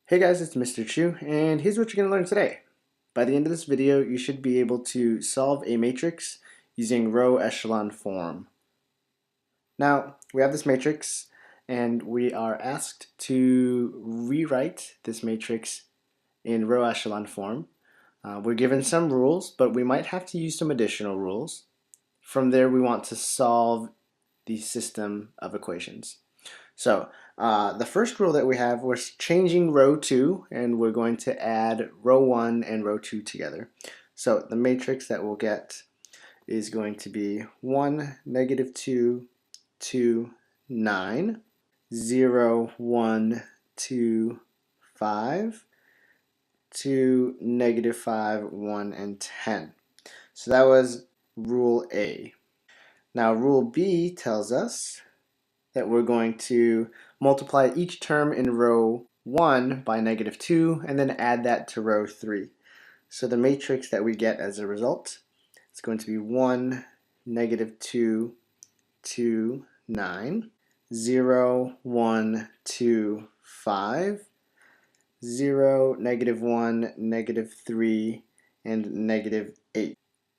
Hey guys, it's Mr. Chu, and here's what you're going to learn today. By the end of this video, you should be able to solve a matrix using row echelon form. Now, we have this matrix, and we are asked to rewrite this matrix in row echelon form. We're given some rules, but we might have to use some additional rules. From there, we want to solve the system of equations. So the first rule that we have, we're changing row 2 and we're going to add row 1 and row 2 together. So the matrix that we'll get is going to be 1, -2, 2, 9, 0, 1, 2, 5, 2, -5, 1, and 10. So that was rule A. Now rule B tells us that we're going to multiply each term in row 1 by -2 and then add that to row 3. So the matrix that we get as a result is going to be 1, -2, 2, 9, 0, 1, 2, 5, 0, -1, -3, and -8.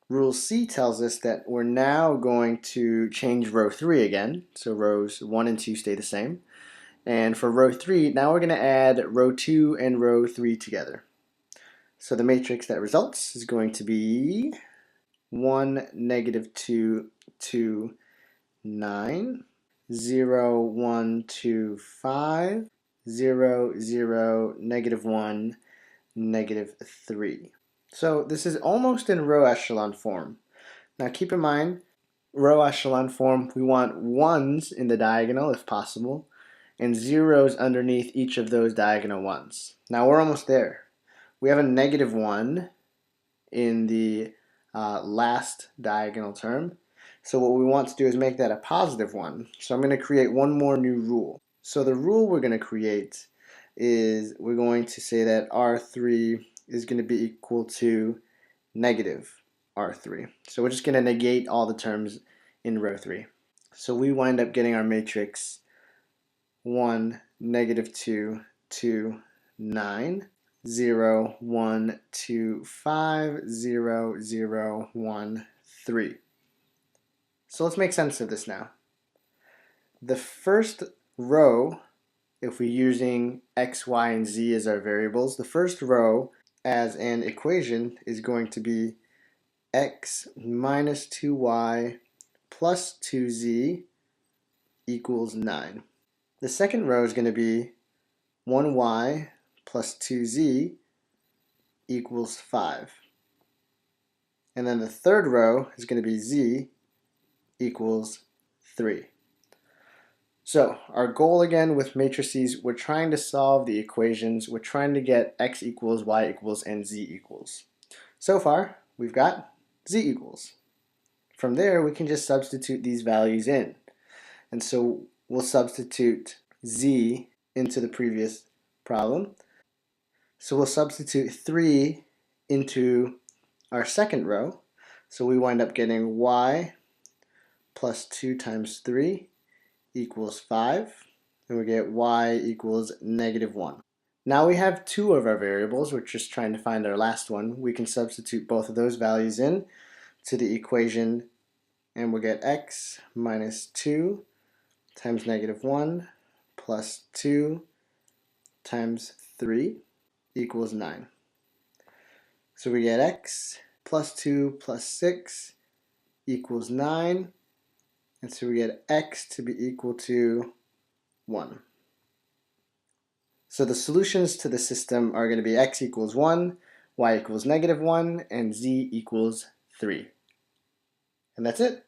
Rule C tells us that we're now going to change row 3 again, so rows 1 and 2 stay the same. And for row 3, now we're going to add row 2 and row 3 together. So the matrix that results is going to be 1, -2, 2, 9, 0, 1, 2, 5, 0, 0, -1, -3. So this is almost in row echelon form. Now keep in mind, row echelon form, we want 1s in the diagonal if possible, and 0s underneath each of those diagonal 1s. Now we're almost there. We have a -1 in the last diagonal term. So what we want to do is make that a positive 1. So I'm going to create one more new rule. So the rule we're going to create is we're going to say that R3 is going to be equal to -R3. So we're just going to negate all the terms in row 3. So we wind up getting our matrix 1, -2, 2, 9, 0, 1, 2, 5, 0, 0, 1, 3. So let's make sense of this now. The first row, if we're using x, y, and z as our variables, the first row as an equation is going to be x minus 2y plus 2z equals 9. The second row is going to be 1y plus 2z equals 5. And then the third row is going to be z equals 3. So our goal again with matrices, we're trying to solve the equations. We're trying to get x equals, y equals, and z equals. So far, we've got z equals. From there, we can just substitute these values in. And so we'll substitute z into the previous problem. So we'll substitute 3 into our second row. So we wind up getting y plus 2 times 3 equals 5, and we get y equals -1. Now we have two of our variables. We're just trying to find our last one. We can substitute both of those values in to the equation, and we'll get x minus 2 times -1 plus 2 times 3 equals 9. So we get x plus 2 plus 6 equals 9. And so we get x to be equal to 1. So the solutions to the system are going to be x equals 1, y equals -1, and z equals 3. And that's it.